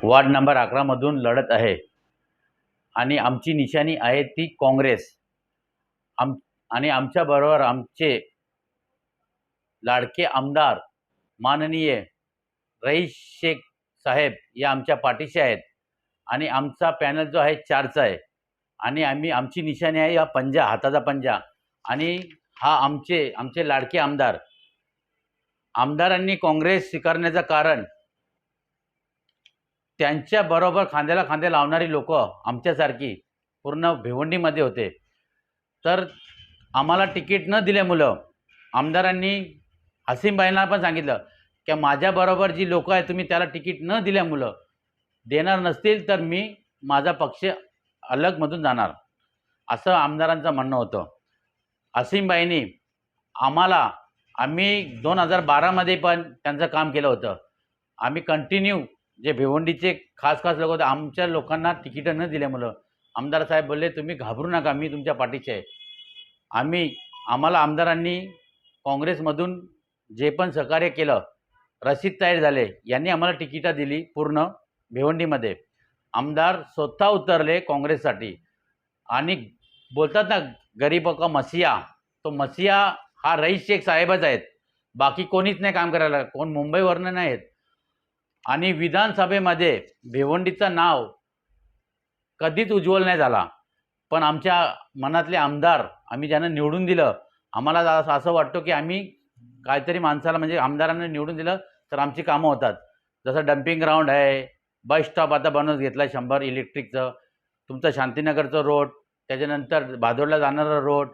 Ward number 11 मधून लढत आहे आणि आमची निशाणी आहे ती काँग्रेस। आणि आमच्याबरोबर आमचे लाडके आमदार माननीय रईस शेख साहेब या आमच्या पाठीशी आहेत आणि आमचा पॅनल जो आहे 4चा आहे आणि आमची निशाणी आहे हा पंजा, हाताचा पंजा। आणि हा आमचे लाडके आमदारांनी काँग्रेस स्वीकारण्याचं कारण त्यांच्याबरोबर खांद्याला खांदे लावणारी लोक आमच्यासारखी पूर्ण भिवंडीमध्ये होते। तर आम्हाला तिकीट न दिल्यामुळं आमदारांनी हसीमबाईंना पण सांगितलं की माझ्याबरोबर जी लोक आहेत तुम्ही त्याला तिकीट न दिल्यामुळं देणार नसतील तर मी माझा पक्ष अलगमधून जाणार, असं आमदारांचं म्हणणं होतं। हसीमबाईंनी आम्ही 2012मध्ये पण त्यांचं काम केलं होतं। आम्ही कंटिन्यू जे भिवंडीचे खास लोक होते आमच्या लोकांना तिकीटं न दिल्यामुळं आमदार साहेब बोलले तुम्ही घाबरू नका, मी तुमच्या पाठीशी आहे। आम्हाला आमदारांनी काँग्रेसमधून जे पण सहकार्य केलं, रशीद तयार झाले यांनी आम्हाला तिकीटं दिली पूर्ण भिवंडीमध्ये। आमदार स्वतः उतरले काँग्रेससाठी आणि बोलतात ना गरीबों का मसीहा, तो मसीहा हा रईस शेख साहेबच आहेत, बाकी कोणीच नाही काम करायला, कोण मुंबईवरनं नाही आहेत। आणि विधानसभेमध्ये भिवंडीचं नाव कधीच उज्ज्वल नाही झाला, पण आमच्या मनातले आमदार आम्ही ज्यांना निवडून दिलं आम्हाला असं वाटतं की आम्ही काहीतरी माणसाला म्हणजे आमदारांना निवडून दिलं तर आमची कामं होतात। जसं डम्पिंग ग्राउंड आहे, बस स्टॉप आता बनवून घेतला 100 इलेक्ट्रिकचं, तुमचं शांतीनगरचं रोड, त्याच्यानंतर भादोडला जाणारा रोड,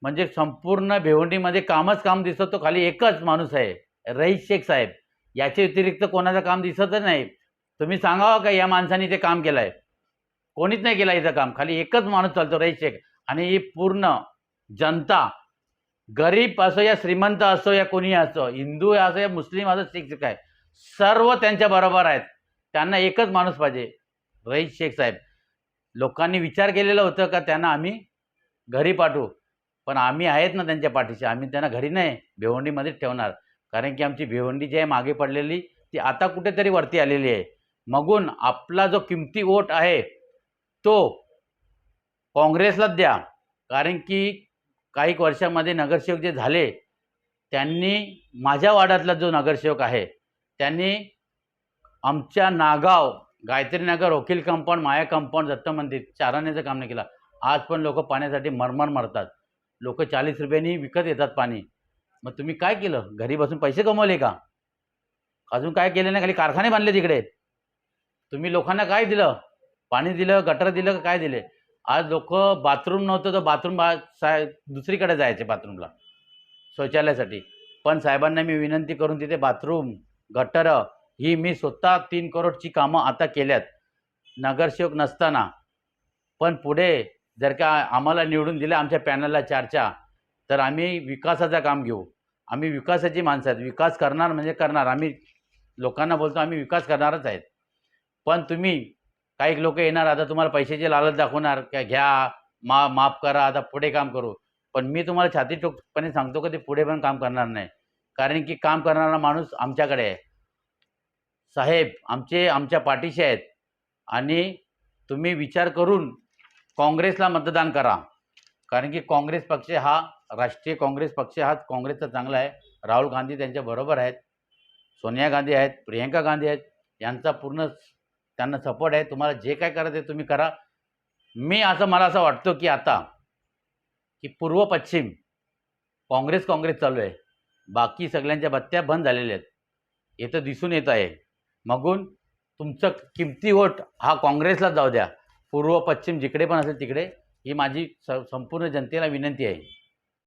म्हणजे संपूर्ण भिवंडीमध्ये कामच काम दिसत। तो खाली एकच माणूस आहे रईस शेख साहेब, याच्या व्यतिरिक्त कोणाचं काम दिसतच नाही। तुम्ही सांगावं का या माणसाने ते काम केलं आहे? कोणीच नाही केलं इथं काम, खाली एकच माणूस चालतो रईस शेख। आणि ही पूर्ण जनता गरीब असो या श्रीमंत असो या कोणी असो, हिंदू असो या मुस्लिम असो, शिक्षक आहे, सर्व त्यांच्या बरोबर आहेत। त्यांना एकच माणूस पाहिजे, रईस शेख साहेब। लोकांनी विचार केलेलं होतं का त्यांना आम्ही घरी पाठवू, पण आम्ही आहेत ना त्यांच्या पाठीशी, आम्ही त्यांना घरी नाही भिवंडीमध्येच ठेवणार। कारण की आमची भिवंडी जी आहे मागे पडलेली ती आता कुठेतरी वरती आलेली आहे। मगून आपला जो किमती वोट आहे तो काँग्रेसलाच द्या, कारण की काही वर्षामध्ये नगरसेवक जे झाले त्यांनी माझ्या वार्डातला जो नगरसेवक आहे त्यांनी आमच्या नागाव, गायत्री नगर, वकील कंपाऊंड, माया कंपाऊंड, दत्त मंदिर चाराण्याचं काम नाही केलं। आज पण लोक पाण्यासाठी मरमर मरतात, लोक 40 रुपयांनी विकत येतात पाणी। मग तुम्ही काय केलं? घरी बसून पैसे कमवले का? अजून काय केलं नाही? खाली कारखाने बांधले तिकडे। तुम्ही लोकांना काय दिलं? पाणी दिलं, गटर दिलं, काय दिले? आज लोक बाथरूम नव्हतं तर बाथरूम दुसरीकडे जायचे बाथरूमला, शौचालयासाठी। पण साहेबांना मी विनंती करून तिथे बाथरूम, गटर ही मी स्वतः 3 करोडची कामं आता केल्यात नगरसेवक नसताना। पण पुढे जर का आम्हाला निवडून दिलं आमच्या पॅनलला 4च्या, तर आम्ही विकासाचं काम घेऊ। आम्ही विकासाची माणसं आहेत, विकास करणार म्हणजे करणार। आम्ही लोकांना बोलतो आम्ही विकास करणारच आहेत। पण तुम्ही काही लोक येणार आता तुम्हाला पैशाची लालच दाखवणार की घ्या, माफ करा, आता पुढे काम करू। पण मी तुम्हाला छाती ठोकपणे सांगतो की ते पुढे पण काम करणार नाही, कारण की काम करणारा माणूस आमच्याकडे आहे। साहेब आमच्या पाठीशी आहेत आणि तुम्ही विचार करून काँग्रेसला मतदान करा, कारण की काँग्रेस पक्ष हा राष्ट्रीय काँग्रेस पक्ष हा काँग्रेसचा चांगला आहे। राहुल गांधी त्यांच्या बरोबर आहेत, सोनिया गांधी आहेत, प्रियंका गांधी आहेत, यांचा पूर्ण त्यांना सपोर्ट आहे। तुम्हाला जे काय करायचं आहे तुम्ही करा। मला असं वाटतं की आता की पूर्व पश्चिम काँग्रेस चालू आहे, बाकी सगळ्यांच्या बत्त्या बंद झालेल्या आहेत, इथं दिसून येत आहे। मगून तुमचं किमती वोट हा काँग्रेसला जाऊ द्या, पूर्व पश्चिम जिकडे पण असेल तिकडे। ही माझी संपूर्ण जनतेला विनंती आहे।